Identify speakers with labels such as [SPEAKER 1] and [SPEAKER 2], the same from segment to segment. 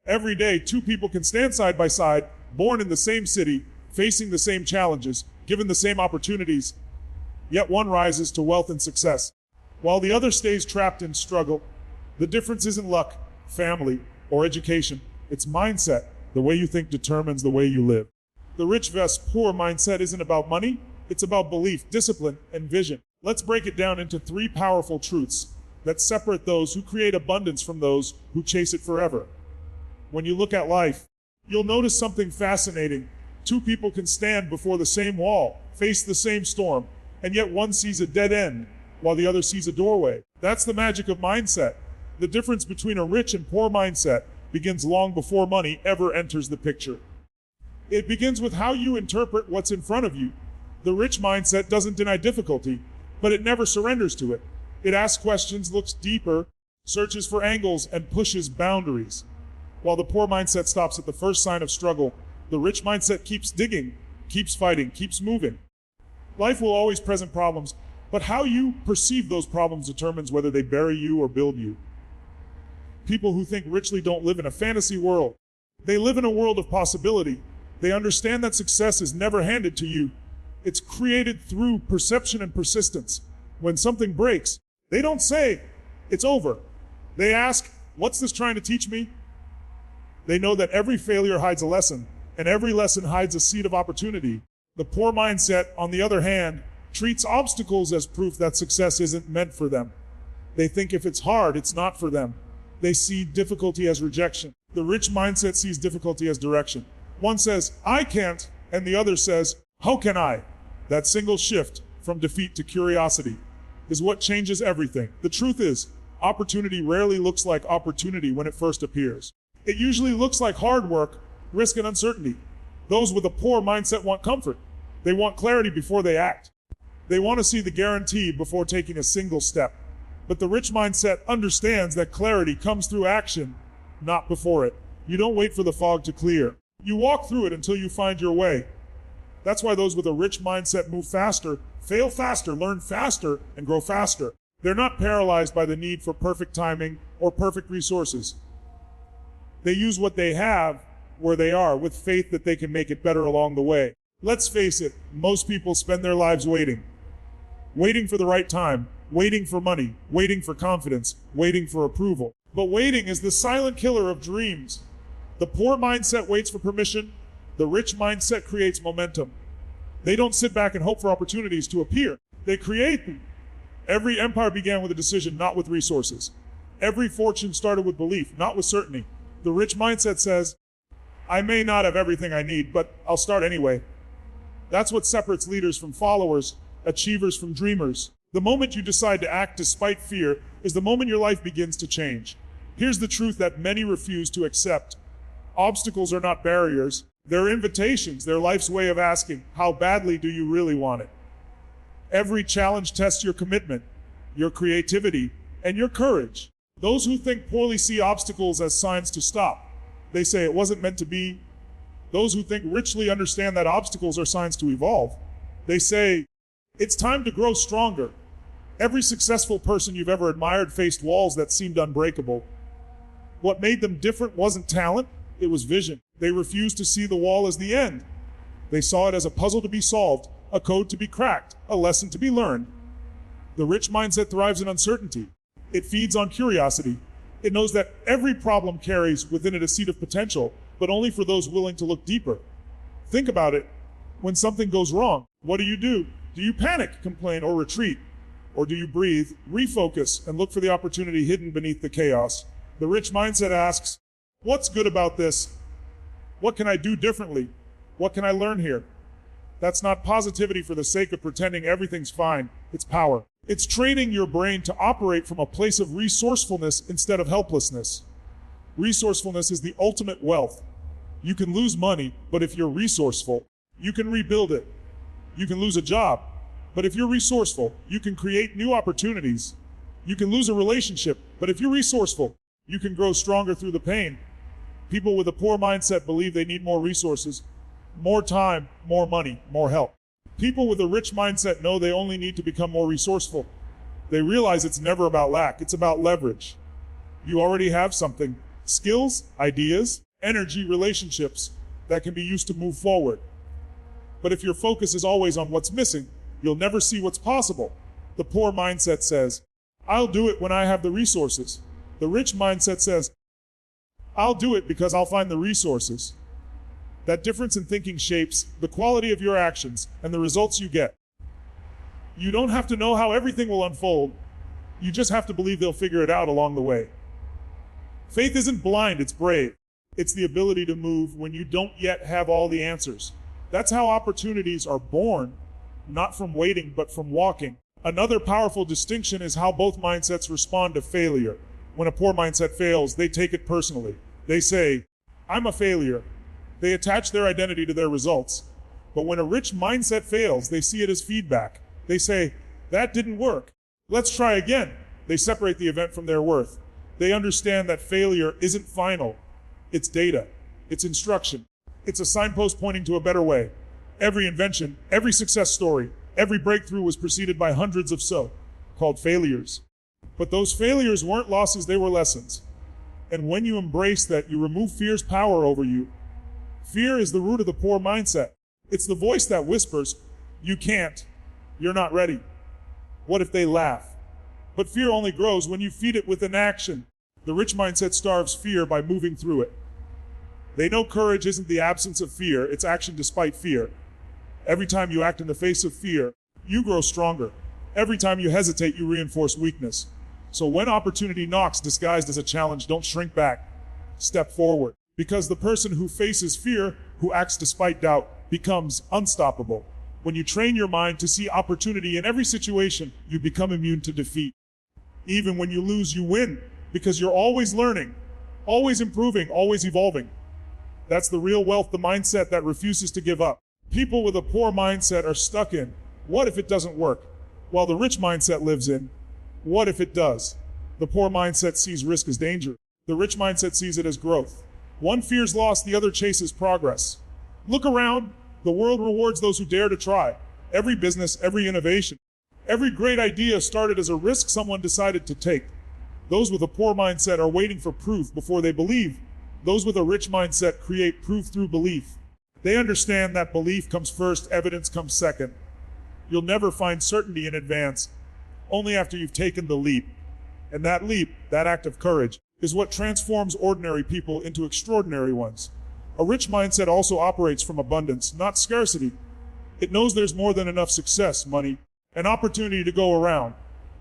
[SPEAKER 1] Every day, two people can stand side by side, born in the same city, facing the same challenges, given the same opportunities, yet one rises to wealth and success, while the other stays trapped in struggle. The difference isn't luck, family, or education. It's mindset. The way you think determines the way you live. The rich vs. poor mindset isn't about money, it's about belief, discipline, and vision. Let's break it down into 3 powerful truths that separate those who create abundance from those who chase it forever. When you look at life, you'll notice something fascinating. Two people can stand before the same wall, face the same storm, and yet one sees a dead end, while the other sees a doorway. That's the magic of mindset. The difference between a rich and poor mindset begins long before money ever enters the picture. It begins with how you interpret what's in front of you. The rich mindset doesn't deny difficulty, but it never surrenders to it. It asks questions, looks deeper, searches for angles, and pushes boundaries. While the poor mindset stops at the first sign of struggle, the rich mindset keeps digging, keeps fighting, keeps moving. Life will always present problems, but how you perceive those problems determines whether they bury you or build you. People who think richly don't live in a fantasy world. They live in a world of possibility. They understand that success is never handed to you. It's created through perception and persistence. When something breaks, they don't say, "It's over." They ask, "What's this trying to teach me?" They know that every failure hides a lesson, and every lesson hides a seed of opportunity. The poor mindset, on the other hand, treats obstacles as proof that success isn't meant for them. They think if it's hard, it's not for them. They see difficulty as rejection. The rich mindset sees difficulty as direction. One says, "I can't," and the other says, "How can I?" That single shift from defeat to curiosity is what changes everything. The truth is, opportunity rarely looks like opportunity when it first appears. It usually looks like hard work, risk, and uncertainty. Those with a poor mindset want comfort. They want clarity before they act. They want to see the guarantee before taking a single step. But the rich mindset understands that clarity comes through action, not before it. You don't wait for the fog to clear. You walk through it until you find your way. That's why those with a rich mindset move faster, fail faster, learn faster, and grow faster. They're not paralyzed by the need for perfect timing or perfect resources. They use what they have where they are with faith that they can make it better along the way. Let's face it, most people spend their lives waiting. Waiting for the right time, waiting for money, waiting for confidence, waiting for approval. But waiting is the silent killer of dreams. The poor mindset waits for permission. The rich mindset creates momentum. They don't sit back and hope for opportunities to appear. They create them. Every empire began with a decision, not with resources. Every fortune started with belief, not with certainty. The rich mindset says, "I may not have everything I need, but I'll start anyway." That's what separates leaders from followers, achievers from dreamers. The moment you decide to act despite fear is the moment your life begins to change. Here's the truth that many refuse to accept. Obstacles are not barriers. They're invitations. They're life's way of asking, how badly do you really want it? Every challenge tests your commitment, your creativity, and your courage. Those who think poorly see obstacles as signs to stop. They say it wasn't meant to be. Those who think richly understand that obstacles are signs to evolve. They say, it's time to grow stronger. Every successful person you've ever admired faced walls that seemed unbreakable. What made them different wasn't talent, it was vision. They refused to see the wall as the end. They saw it as a puzzle to be solved, a code to be cracked, a lesson to be learned. The rich mindset thrives in uncertainty. It feeds on curiosity. It knows that every problem carries within it a seed of potential, but only for those willing to look deeper. Think about it. When something goes wrong, what do? Do you panic, complain, or retreat? Or do you breathe, refocus, and look for the opportunity hidden beneath the chaos? The rich mindset asks, what's good about this? What can I do differently? What can I learn here? That's not positivity for the sake of pretending everything's fine. It's power. It's training your brain to operate from a place of resourcefulness instead of helplessness. Resourcefulness is the ultimate wealth. You can lose money, but if you're resourceful, you can rebuild it. You can lose a job, but if you're resourceful, you can create new opportunities. You can lose a relationship, but if you're resourceful, you can grow stronger through the pain. People with a poor mindset believe they need more resources, more time, more money, more help. People with a rich mindset know they only need to become more resourceful. They realize it's never about lack, it's about leverage. You already have something skills, ideas, energy, relationships that can be used to move forward. But if your focus is always on what's missing, you'll never see what's possible. The poor mindset says, I'll do it when I have the resources. The rich mindset says, I'll do it because I'll find the resources. That difference in thinking shapes the quality of your actions and the results you get. You don't have to know how everything will unfold. You just have to believe they'll figure it out along the way. Faith isn't blind, it's brave. It's the ability to move when you don't yet have all the answers. That's how opportunities are born, not from waiting, but from walking. Another powerful distinction is how both mindsets respond to failure. When a poor mindset fails, they take it personally. They say, I'm a failure. They attach their identity to their results. But when a rich mindset fails, they see it as feedback. They say, that didn't work. Let's try again. They separate the event from their worth. They understand that failure isn't final. It's data. It's instruction. It's a signpost pointing to a better way. Every invention, every success story, every breakthrough was preceded by hundreds of so-called failures. But those failures weren't losses, they were lessons. And when you embrace that, you remove fear's power over you. Fear is the root of the poor mindset. It's the voice that whispers, you can't, you're not ready. What if they laugh? But fear only grows when you feed it with an action. The rich mindset starves fear by moving through it. They know courage isn't the absence of fear, it's action despite fear. Every time you act in the face of fear, you grow stronger. Every time you hesitate, you reinforce weakness. So when opportunity knocks disguised as a challenge, don't shrink back. Step forward. Because the person who faces fear, who acts despite doubt, becomes unstoppable. When you train your mind to see opportunity in every situation, you become immune to defeat. Even when you lose, you win, because you're always learning, always improving, always evolving. That's the real wealth, the mindset that refuses to give up. People with a poor mindset are stuck in, what if it doesn't work? While the rich mindset lives in, what if it does? The poor mindset sees risk as danger. The rich mindset sees it as growth. One fears loss, the other chases progress. Look around. The world rewards those who dare to try. Every business, every innovation, every great idea started as a risk someone decided to take. Those with a poor mindset are waiting for proof before they believe. Those with a rich mindset create proof through belief. They understand that belief comes first, evidence comes second. You'll never find certainty in advance, only after you've taken the leap. And that leap, that act of courage, is what transforms ordinary people into extraordinary ones. A rich mindset also operates from abundance, not scarcity. It knows there's more than enough success, money, and opportunity to go around.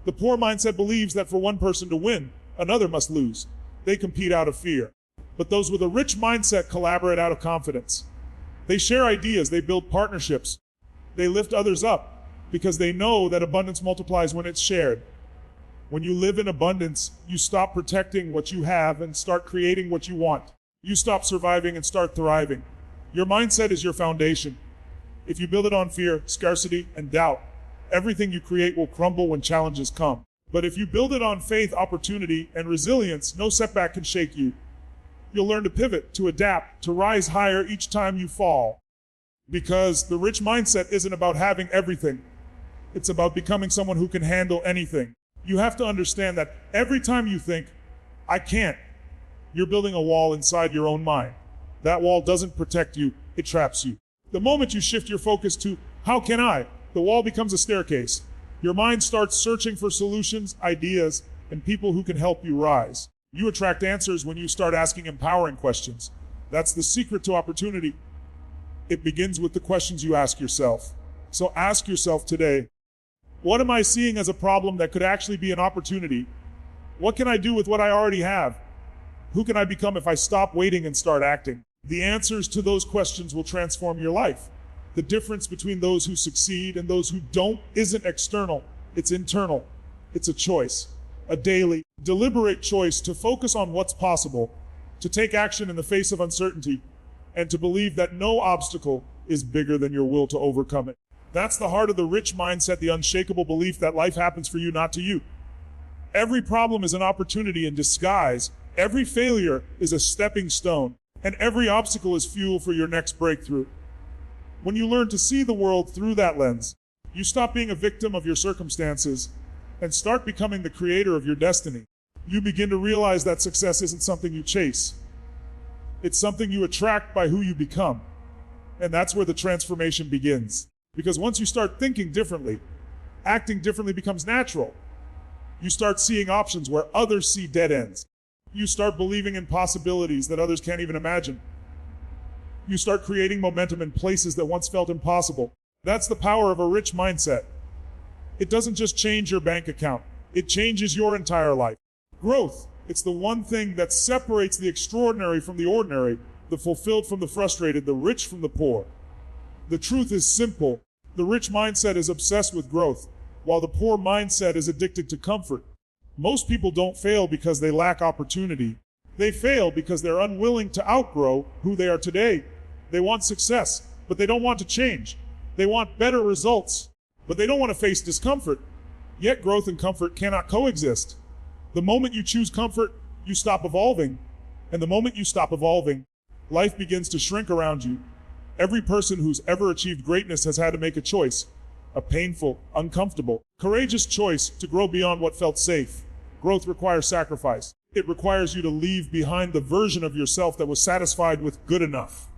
[SPEAKER 1] The poor mindset believes that for one person to win, another must lose. They compete out of fear. But those with a rich mindset collaborate out of confidence. They share ideas, they build partnerships. They lift others up because they know that abundance multiplies when it's shared. When you live in abundance, you stop protecting what you have and start creating what you want. You stop surviving and start thriving. Your mindset is your foundation. If you build it on fear, scarcity, and doubt, everything you create will crumble when challenges come. But if you build it on faith, opportunity, and resilience, no setback can shake you. You'll learn to pivot, to adapt, to rise higher each time you fall. Because the rich mindset isn't about having everything. It's about becoming someone who can handle anything. You have to understand that every time you think, I can't, you're building a wall inside your own mind. That wall doesn't protect you, it traps you. The moment you shift your focus to, how can I? The wall becomes a staircase. Your mind starts searching for solutions, ideas, and people who can help you rise. You attract answers when you start asking empowering questions. That's the secret to opportunity. It begins with the questions you ask yourself. So ask yourself today, what am I seeing as a problem that could actually be an opportunity? What can I do with what I already have? Who can I become if I stop waiting and start acting? The answers to those questions will transform your life. The difference between those who succeed and those who don't isn't external, it's internal. It's a choice, a daily, deliberate choice to focus on what's possible, to take action in the face of uncertainty, and to believe that no obstacle is bigger than your will to overcome it. That's the heart of the rich mindset, the unshakable belief that life happens for you, not to you. Every problem is an opportunity in disguise. Every failure is a stepping stone, and every obstacle is fuel for your next breakthrough. When you learn to see the world through that lens, you stop being a victim of your circumstances and start becoming the creator of your destiny. You begin to realize that success isn't something you chase. It's something you attract by who you become. And that's where the transformation begins. Because once you start thinking differently, acting differently becomes natural. You start seeing options where others see dead ends. You start believing in possibilities that others can't even imagine. You start creating momentum in places that once felt impossible. That's the power of a rich mindset. It doesn't just change your bank account. It changes your entire life. Growth, it's the one thing that separates the extraordinary from the ordinary, the fulfilled from the frustrated, the rich from the poor. The truth is simple. The rich mindset is obsessed with growth, while the poor mindset is addicted to comfort. Most people don't fail because they lack opportunity. They fail because they're unwilling to outgrow who they are today. They want success, but they don't want to change. They want better results, but they don't want to face discomfort. Yet growth and comfort cannot coexist. The moment you choose comfort, you stop evolving. And the moment you stop evolving, life begins to shrink around you. Every person who's ever achieved greatness has had to make a choice. A painful, uncomfortable, courageous choice to grow beyond what felt safe. Growth requires sacrifice. It requires you to leave behind the version of yourself that was satisfied with good enough.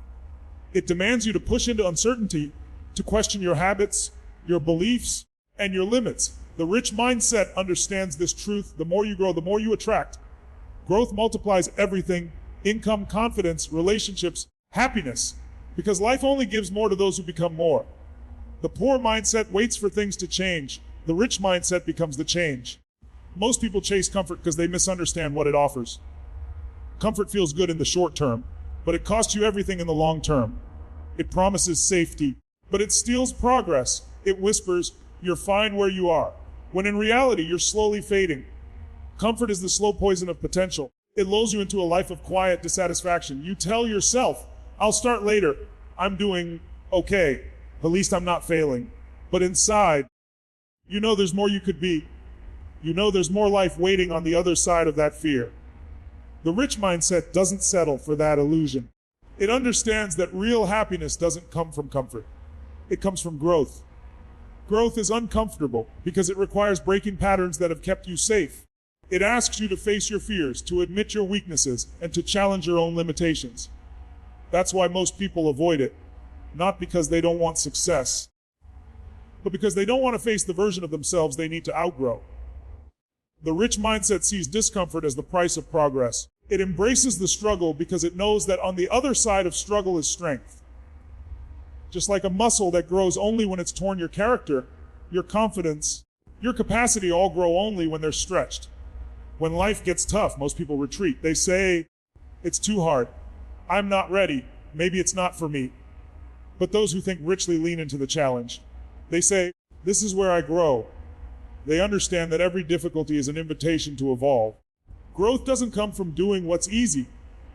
[SPEAKER 1] It demands you to push into uncertainty, to question your habits, your beliefs, and your limits. The rich mindset understands this truth. The more you grow, the more you attract. Growth multiplies everything: income, confidence, relationships, happiness. Because life only gives more to those who become more. The poor mindset waits for things to change. The rich mindset becomes the change. Most people chase comfort because they misunderstand what it offers. Comfort feels good in the short term, but it costs you everything in the long term. It promises safety, but it steals progress. It whispers, "You're fine where you are," when in reality, you're slowly fading. Comfort is the slow poison of potential. It lulls you into a life of quiet dissatisfaction. You tell yourself, "I'll start later. I'm doing okay. At least I'm not failing." But inside, you know there's more you could be. You know there's more life waiting on the other side of that fear. The rich mindset doesn't settle for that illusion. It understands that real happiness doesn't come from comfort. It comes from growth. Growth is uncomfortable because it requires breaking patterns that have kept you safe. It asks you to face your fears, to admit your weaknesses, and to challenge your own limitations. That's why most people avoid it. Not because they don't want success, but because they don't want to face the version of themselves they need to outgrow. The rich mindset sees discomfort as the price of progress. It embraces the struggle because it knows that on the other side of struggle is strength. Just like a muscle that grows only when it's torn, your character, your confidence, your capacity all grow only when they're stretched. When life gets tough, most people retreat. They say, "It's too hard. I'm not ready. Maybe it's not for me." But those who think richly lean into the challenge. They say, "This is where I grow." They understand that every difficulty is an invitation to evolve. Growth doesn't come from doing what's easy.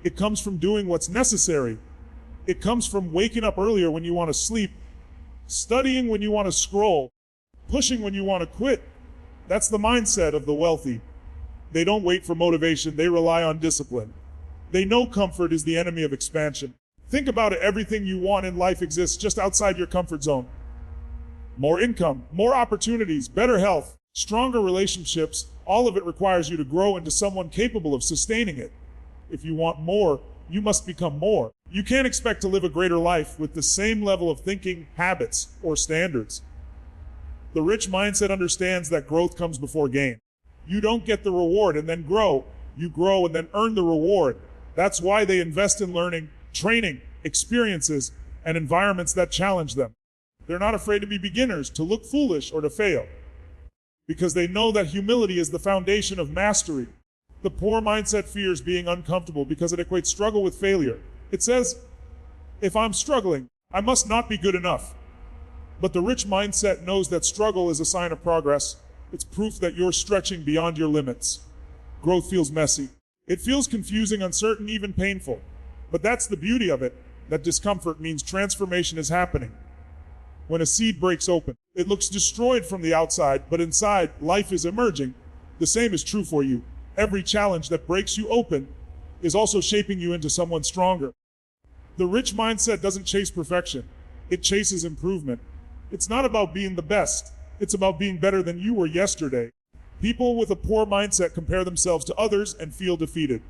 [SPEAKER 1] It comes from doing what's necessary. It comes from waking up earlier when you want to sleep, studying when you want to scroll, pushing when you want to quit. That's the mindset of the wealthy. They don't wait for motivation. They rely on discipline. They know comfort is the enemy of expansion. Think about it. Everything you want in life exists just outside your comfort zone. More income, more opportunities, better health, stronger relationships. All of it requires you to grow into someone capable of sustaining it. If you want more, you must become more. You can't expect to live a greater life with the same level of thinking, habits, or standards. The rich mindset understands that growth comes before gain. You don't get the reward and then grow. You grow and then earn the reward. That's why they invest in learning, training, experiences, and environments that challenge them. They're not afraid to be beginners, to look foolish, or to fail, because they know that humility is the foundation of mastery. The poor mindset fears being uncomfortable because it equates struggle with failure. It says, "If I'm struggling, I must not be good enough." But the rich mindset knows that struggle is a sign of progress. It's proof that you're stretching beyond your limits. Growth feels messy. It feels confusing, uncertain, even painful. But that's the beauty of it, that discomfort means transformation is happening. When a seed breaks open, it looks destroyed from the outside, but inside, life is emerging. The same is true for you. Every challenge that breaks you open is also shaping you into someone stronger. The rich mindset doesn't chase perfection. It chases improvement. It's not about being the best. It's about being better than you were yesterday. People with a poor mindset compare themselves to others and feel defeated.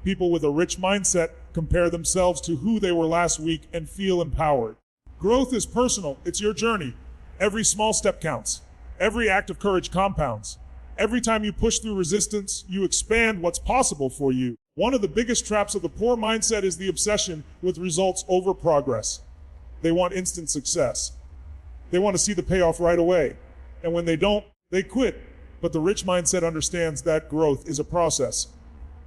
[SPEAKER 1] People with a rich mindset compare themselves to who they were last week and feel empowered. Growth is personal. It's your journey. Every small step counts. Every act of courage compounds. Every time you push through resistance, you expand what's possible for you. One of the biggest traps of the poor mindset is the obsession with results over progress. They want instant success. They want to see the payoff right away. And when they don't, they quit. But the rich mindset understands that growth is a process.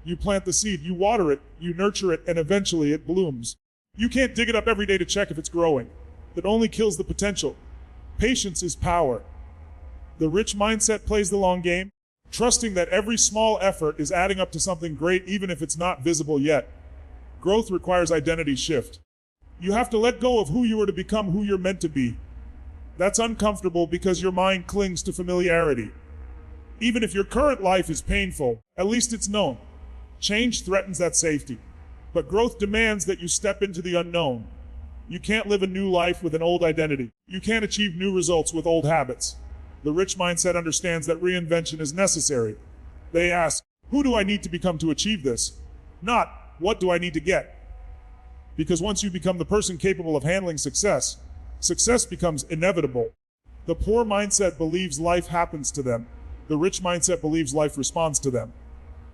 [SPEAKER 1] You plant the seed, you water it, you nurture it, and eventually it blooms. You can't dig it up every day to check if it's growing. That only kills the potential. Patience is power. The rich mindset plays the long game, trusting that every small effort is adding up to something great even if it's not visible yet. Growth requires identity shift. You have to let go of who you are to become who you're meant to be. That's uncomfortable because your mind clings to familiarity. Even if your current life is painful, at least it's known. Change threatens that safety. But growth demands that you step into the unknown. You can't live a new life with an old identity. You can't achieve new results with old habits. The rich mindset understands that reinvention is necessary. They ask, who do I need to become to achieve this? Not, what do I need to get? Because once you become the person capable of handling success, success becomes inevitable. The poor mindset believes life happens to them. The rich mindset believes life responds to them.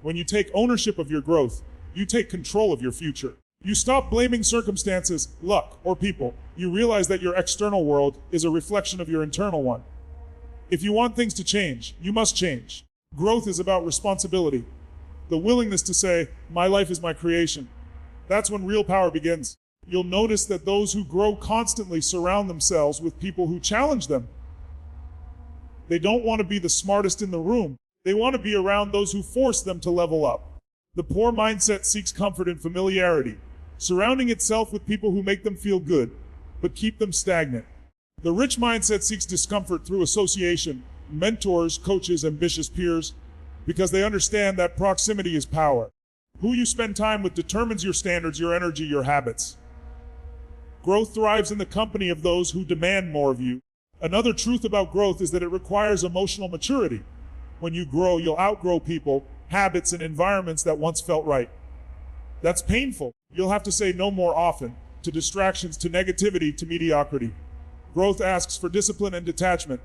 [SPEAKER 1] When you take ownership of your growth, you take control of your future. You stop blaming circumstances, luck, or people. You realize that your external world is a reflection of your internal one. If you want things to change, you must change. Growth is about responsibility. The willingness to say, my life is my creation. That's when real power begins. You'll notice that those who grow constantly surround themselves with people who challenge them. They don't want to be the smartest in the room. They want to be around those who force them to level up. The poor mindset seeks comfort in familiarity, surrounding itself with people who make them feel good, but keep them stagnant. The rich mindset seeks discomfort through association, mentors, coaches, ambitious peers, because they understand that proximity is power. Who you spend time with determines your standards, your energy, your habits. Growth thrives in the company of those who demand more of you. Another truth about growth is that it requires emotional maturity. When you grow, you'll outgrow people, habits, and environments that once felt right. That's painful. You'll have to say no more often, to distractions, to negativity, to mediocrity. Growth asks for discipline and detachment.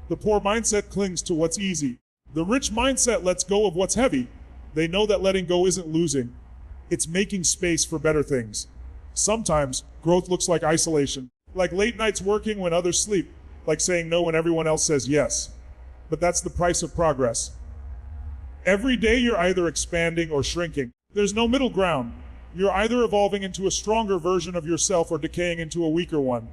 [SPEAKER 1] The poor mindset clings to what's easy. The rich mindset lets go of what's heavy. They know that letting go isn't losing. It's making space for better things. Sometimes, growth looks like isolation, like late nights working when others sleep, like saying no when everyone else says yes. But that's the price of progress. Every day you're either expanding or shrinking. There's no middle ground. You're either evolving into a stronger version of yourself or decaying into a weaker one.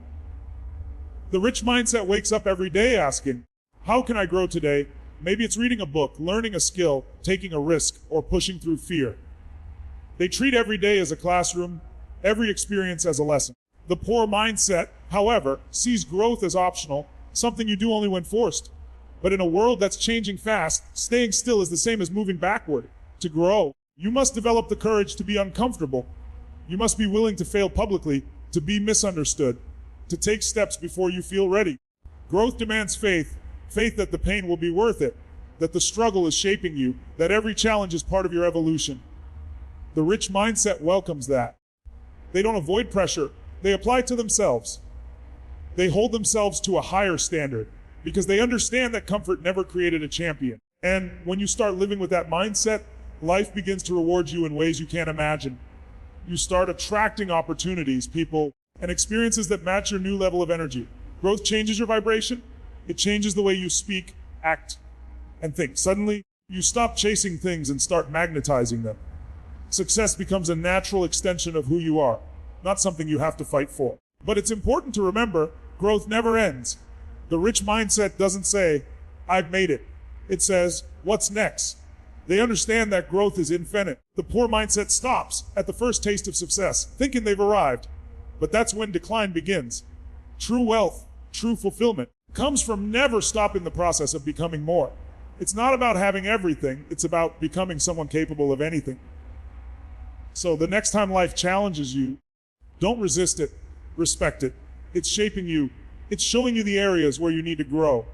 [SPEAKER 1] The rich mindset wakes up every day asking, how can I grow today? Maybe it's reading a book, learning a skill, taking a risk, or pushing through fear. They treat every day as a classroom, every experience as a lesson. The poor mindset, however, sees growth as optional, something you do only when forced. But in a world that's changing fast, staying still is the same as moving backward. To grow, you must develop the courage to be uncomfortable. You must be willing to fail publicly, to be misunderstood, to take steps before you feel ready. Growth demands faith, faith that the pain will be worth it, that the struggle is shaping you, that every challenge is part of your evolution. The rich mindset welcomes that. They don't avoid pressure, they apply it to themselves. They hold themselves to a higher standard because they understand that comfort never created a champion. And when you start living with that mindset, life begins to reward you in ways you can't imagine. You start attracting opportunities, people, and experiences that match your new level of energy. Growth changes your vibration. It changes the way you speak, act, and think. Suddenly, you stop chasing things and start magnetizing them. Success becomes a natural extension of who you are, not something you have to fight for. But it's important to remember, growth never ends. The rich mindset doesn't say, I've made it. It says, what's next? They understand that growth is infinite. The poor mindset stops at the first taste of success, thinking they've arrived. But that's when decline begins. True wealth, true fulfillment, comes from never stopping the process of becoming more. It's not about having everything, it's about becoming someone capable of anything. So the next time life challenges you, don't resist it, respect it. It's shaping you. It's showing you the areas where you need to grow.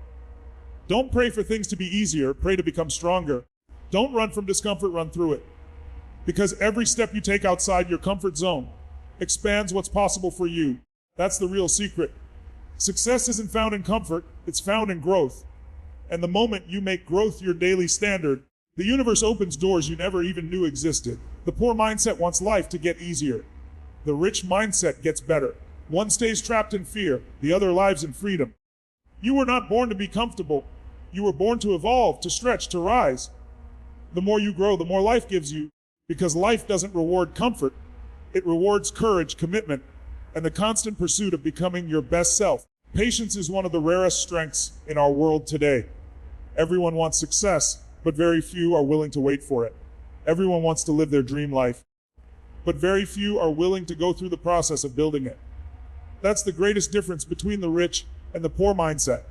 [SPEAKER 1] Don't pray for things to be easier, pray to become stronger. Don't run from discomfort, run through it. Because every step you take outside your comfort zone expands what's possible for you. That's the real secret. Success isn't found in comfort, it's found in growth. And the moment you make growth your daily standard, the universe opens doors you never even knew existed. The poor mindset wants life to get easier. The rich mindset gets better. One stays trapped in fear, the other lives in freedom. You were not born to be comfortable. You were born to evolve, to stretch, to rise. The more you grow, the more life gives you, because life doesn't reward comfort. It rewards courage, commitment, and the constant pursuit of becoming your best self. Patience is one of the rarest strengths in our world today. Everyone wants success, but very few are willing to wait for it. Everyone wants to live their dream life, but very few are willing to go through the process of building it. That's the greatest difference between the rich and the poor mindset.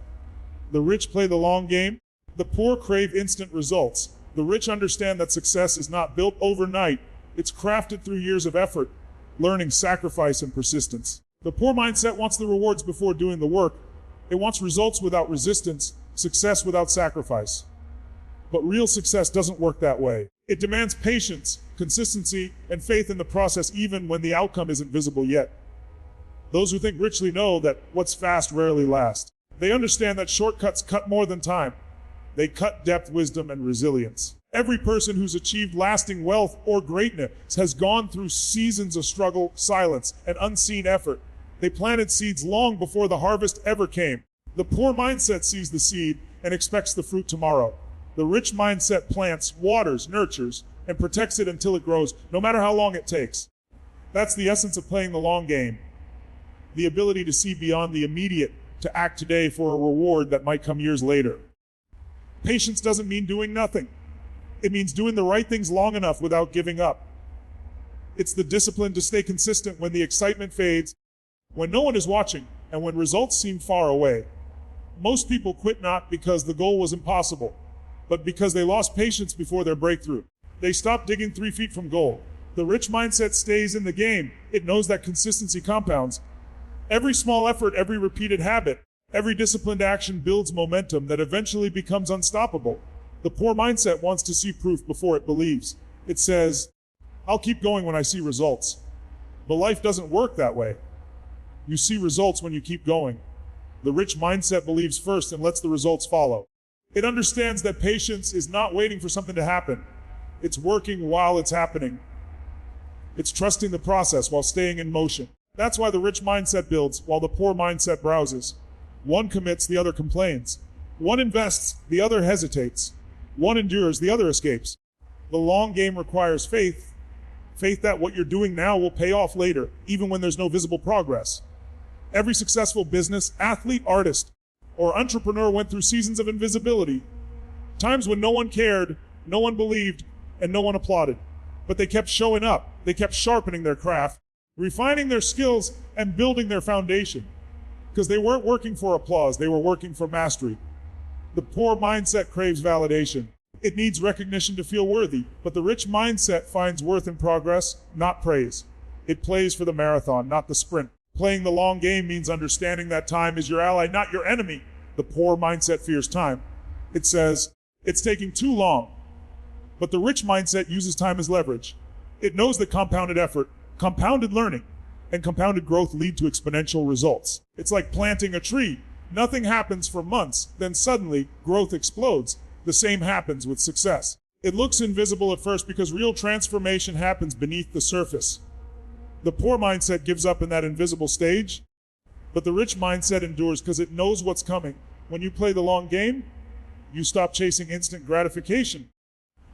[SPEAKER 1] The rich play the long game. The poor crave instant results. The rich understand that success is not built overnight. It's crafted through years of effort, learning, sacrifice, and persistence. The poor mindset wants the rewards before doing the work. It wants results without resistance, success without sacrifice. But real success doesn't work that way. It demands patience, consistency, and faith in the process even when the outcome isn't visible yet. Those who think richly know that what's fast rarely lasts. They understand that shortcuts cut more than time. They cut depth, wisdom, and resilience. Every person who's achieved lasting wealth or greatness has gone through seasons of struggle, silence, and unseen effort. They planted seeds long before the harvest ever came. The poor mindset sees the seed and expects the fruit tomorrow. The rich mindset plants, waters, nurtures, and protects it until it grows, no matter how long it takes. That's the essence of playing the long game. The ability to see beyond the immediate, to act today for a reward that might come years later. Patience doesn't mean doing nothing. It means doing the right things long enough without giving up. It's the discipline to stay consistent when the excitement fades, when no one is watching, and when results seem far away. Most people quit not because the goal was impossible, but because they lost patience before their breakthrough. They stopped digging 3 feet from goal. The rich mindset stays in the game. It knows that consistency compounds. Every small effort, every repeated habit, every disciplined action builds momentum that eventually becomes unstoppable. The poor mindset wants to see proof before it believes. It says, I'll keep going when I see results. But life doesn't work that way. You see results when you keep going. The rich mindset believes first and lets the results follow. It understands that patience is not waiting for something to happen. It's working while it's happening. It's trusting the process while staying in motion. That's why the rich mindset builds while the poor mindset browses. One commits, the other complains. One invests, the other hesitates. One endures, the other escapes. The long game requires faith. Faith that what you're doing now will pay off later, even when there's no visible progress. Every successful business, athlete, artist, or entrepreneur went through seasons of invisibility. Times when no one cared, no one believed, and no one applauded. But they kept showing up. They kept sharpening their craft, refining their skills, and building their foundation. Because they weren't working for applause, they were working for mastery. The poor mindset craves validation. It needs recognition to feel worthy, but the rich mindset finds worth in progress, not praise. It plays for the marathon, not the sprint. Playing the long game means understanding that time is your ally, not your enemy. The poor mindset fears time. It says, it's taking too long. But the rich mindset uses time as leverage. It knows that compounded effort, compounded learning, and compounded growth lead to exponential results. It's like planting a tree. Nothing happens for months, then suddenly growth explodes. The same happens with success. It looks invisible at first because real transformation happens beneath the surface. The poor mindset gives up in that invisible stage, but the rich mindset endures because it knows what's coming. When you play the long game, you stop chasing instant gratification.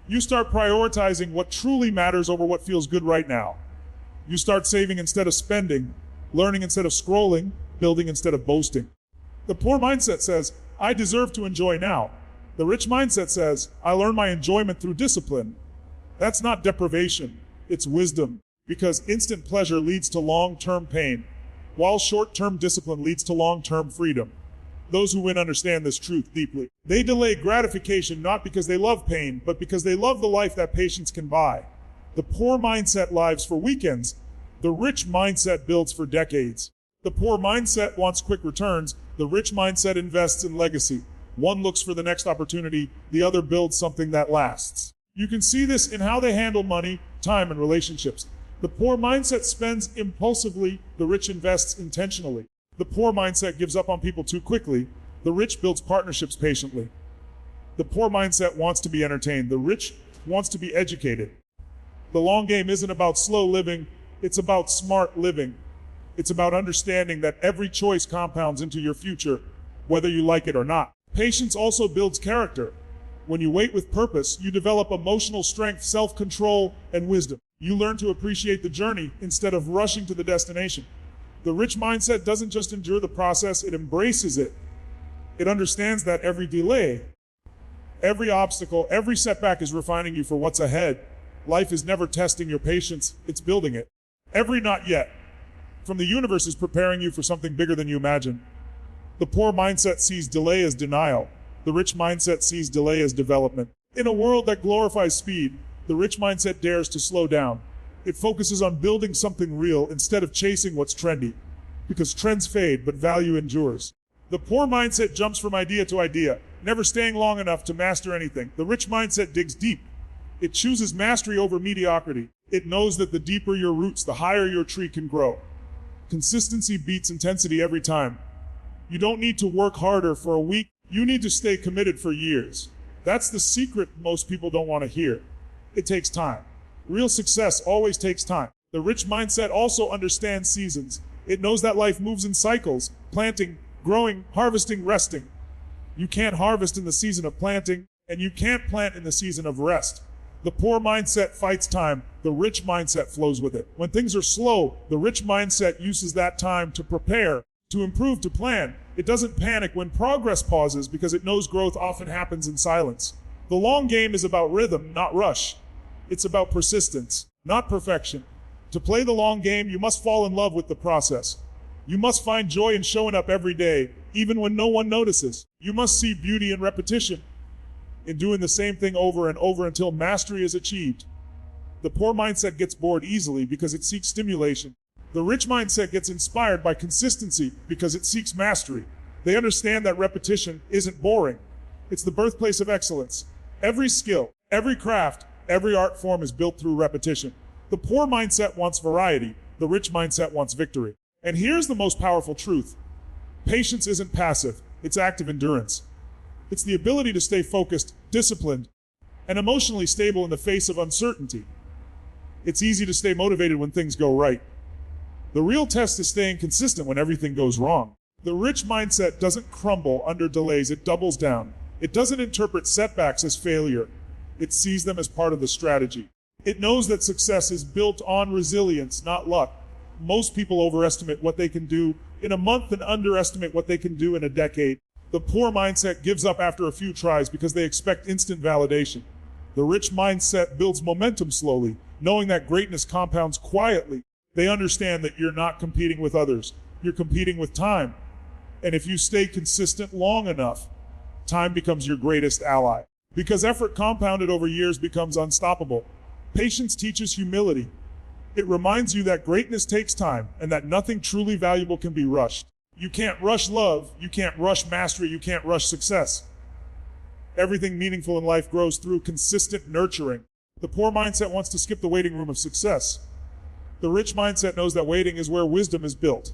[SPEAKER 1] You start prioritizing what truly matters over what feels good right now. You start saving instead of spending, learning instead of scrolling, building instead of boasting. The poor mindset says, I deserve to enjoy now. The rich mindset says, I learn my enjoyment through discipline. That's not deprivation, it's wisdom, because instant pleasure leads to long-term pain, while short-term discipline leads to long-term freedom. Those who win understand this truth deeply. They delay gratification not because they love pain, but because they love the life that patience can buy. The poor mindset lives for weekends. The rich mindset builds for decades. The poor mindset wants quick returns. The rich mindset invests in legacy. One looks for the next opportunity, the other builds something that lasts. You can see this in how they handle money, time, and relationships. The poor mindset spends impulsively, the rich invests intentionally. The poor mindset gives up on people too quickly, the rich builds partnerships patiently. The poor mindset wants to be entertained, the rich wants to be educated. The long game isn't about slow living, it's about smart living. It's about understanding that every choice compounds into your future, whether you like it or not. Patience also builds character. When you wait with purpose, you develop emotional strength, self-control, and wisdom. You learn to appreciate the journey instead of rushing to the destination. The rich mindset doesn't just endure the process, it embraces it. It understands that every delay, every obstacle, every setback is refining you for what's ahead. Life is never testing your patience, it's building it. Every not yet from the universe is preparing you for something bigger than you imagine. The poor mindset sees delay as denial. The rich mindset sees delay as development. In a world that glorifies speed, the rich mindset dares to slow down. It focuses on building something real instead of chasing what's trendy. Because trends fade, but value endures. The poor mindset jumps from idea to idea, never staying long enough to master anything. The rich mindset digs deep. It chooses mastery over mediocrity. It knows that the deeper your roots, the higher your tree can grow. Consistency beats intensity every time. You don't need to work harder for a week. You need to stay committed for years. That's the secret most people don't want to hear. It takes time. Real success always takes time. The rich mindset also understands seasons. It knows that life moves in cycles, planting, growing, harvesting, resting. You can't harvest in the season of planting, and you can't plant in the season of rest. The poor mindset fights time. The rich mindset flows with it. When things are slow, the rich mindset uses that time to prepare, to improve, to plan. It doesn't panic when progress pauses because it knows growth often happens in silence. The long game is about rhythm, not rush. It's about persistence, not perfection. To play the long game, you must fall in love with the process. You must find joy in showing up every day, even when no one notices. You must see beauty in repetition, in doing the same thing over and over until mastery is achieved. The poor mindset gets bored easily because it seeks stimulation. The rich mindset gets inspired by consistency because it seeks mastery. They understand that repetition isn't boring. It's the birthplace of excellence. Every skill, every craft, every art form is built through repetition. The poor mindset wants variety. The rich mindset wants victory. And here's the most powerful truth. Patience isn't passive, it's active endurance. It's the ability to stay focused, disciplined, and emotionally stable in the face of uncertainty. It's easy to stay motivated when things go right. The real test is staying consistent when everything goes wrong. The rich mindset doesn't crumble under delays, it doubles down. It doesn't interpret setbacks as failure. It sees them as part of the strategy. It knows that success is built on resilience, not luck. Most people overestimate what they can do in a month and underestimate what they can do in a decade. The poor mindset gives up after a few tries because they expect instant validation. The rich mindset builds momentum slowly, knowing that greatness compounds quietly. They understand that you're not competing with others, you're competing with time. And if you stay consistent long enough, time becomes your greatest ally. Because effort compounded over years becomes unstoppable. Patience teaches humility. It reminds you that greatness takes time and that nothing truly valuable can be rushed. You can't rush love, you can't rush mastery, you can't rush success. Everything meaningful in life grows through consistent nurturing. The poor mindset wants to skip the waiting room of success. The rich mindset knows that waiting is where wisdom is built.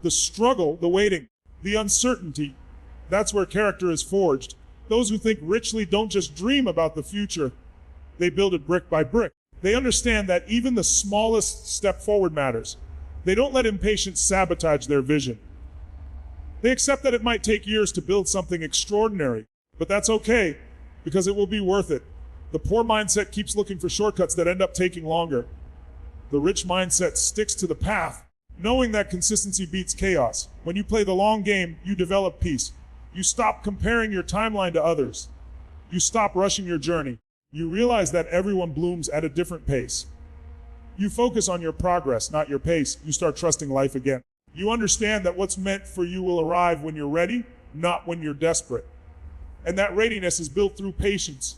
[SPEAKER 1] The struggle, the waiting, the uncertainty, that's where character is forged. Those who think richly don't just dream about the future, they build it brick by brick. They understand that even the smallest step forward matters. They don't let impatience sabotage their vision. They accept that it might take years to build something extraordinary, but that's okay, because it will be worth it. The poor mindset keeps looking for shortcuts that end up taking longer. The rich mindset sticks to the path, knowing that consistency beats chaos. When you play the long game, you develop peace. You stop comparing your timeline to others. You stop rushing your journey. You realize that everyone blooms at a different pace. You focus on your progress, not your pace. You start trusting life again. You understand that what's meant for you will arrive when you're ready, not when you're desperate. And that readiness is built through patience.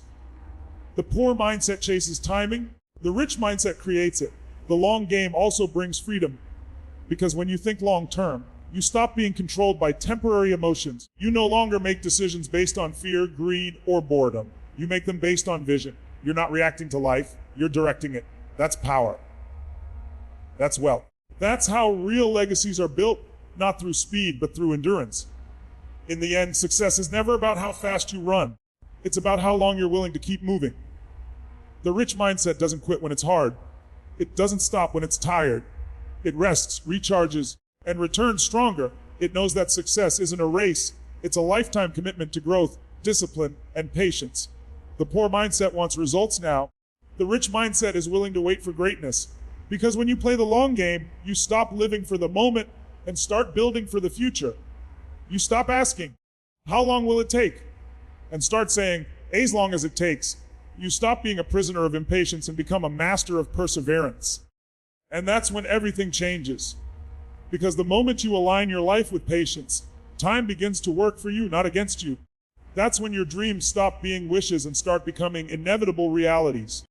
[SPEAKER 1] The poor mindset chases timing. The rich mindset creates it. The long game also brings freedom. Because when you think long term, You stop being controlled by temporary emotions. You no longer make decisions based on fear, greed, or boredom. You make them based on vision. You're not reacting to life, you're directing it. That's power. That's wealth. That's how real legacies are built, not through speed, but through endurance. In the end, success is never about how fast you run. It's about how long you're willing to keep moving. The rich mindset doesn't quit when it's hard. It doesn't stop when it's tired. It rests, recharges, and returns stronger. It knows that success isn't a race. It's a lifetime commitment to growth, discipline, and patience. The poor mindset wants results now. The rich mindset is willing to wait for greatness. Because when you play the long game, you stop living for the moment and start building for the future. You stop asking, how long will it take? And start saying, as long as it takes. You stop being a prisoner of impatience and become a master of perseverance. And that's when everything changes. Because the moment you align your life with patience, time begins to work for you, not against you. That's when your dreams stop being wishes and start becoming inevitable realities.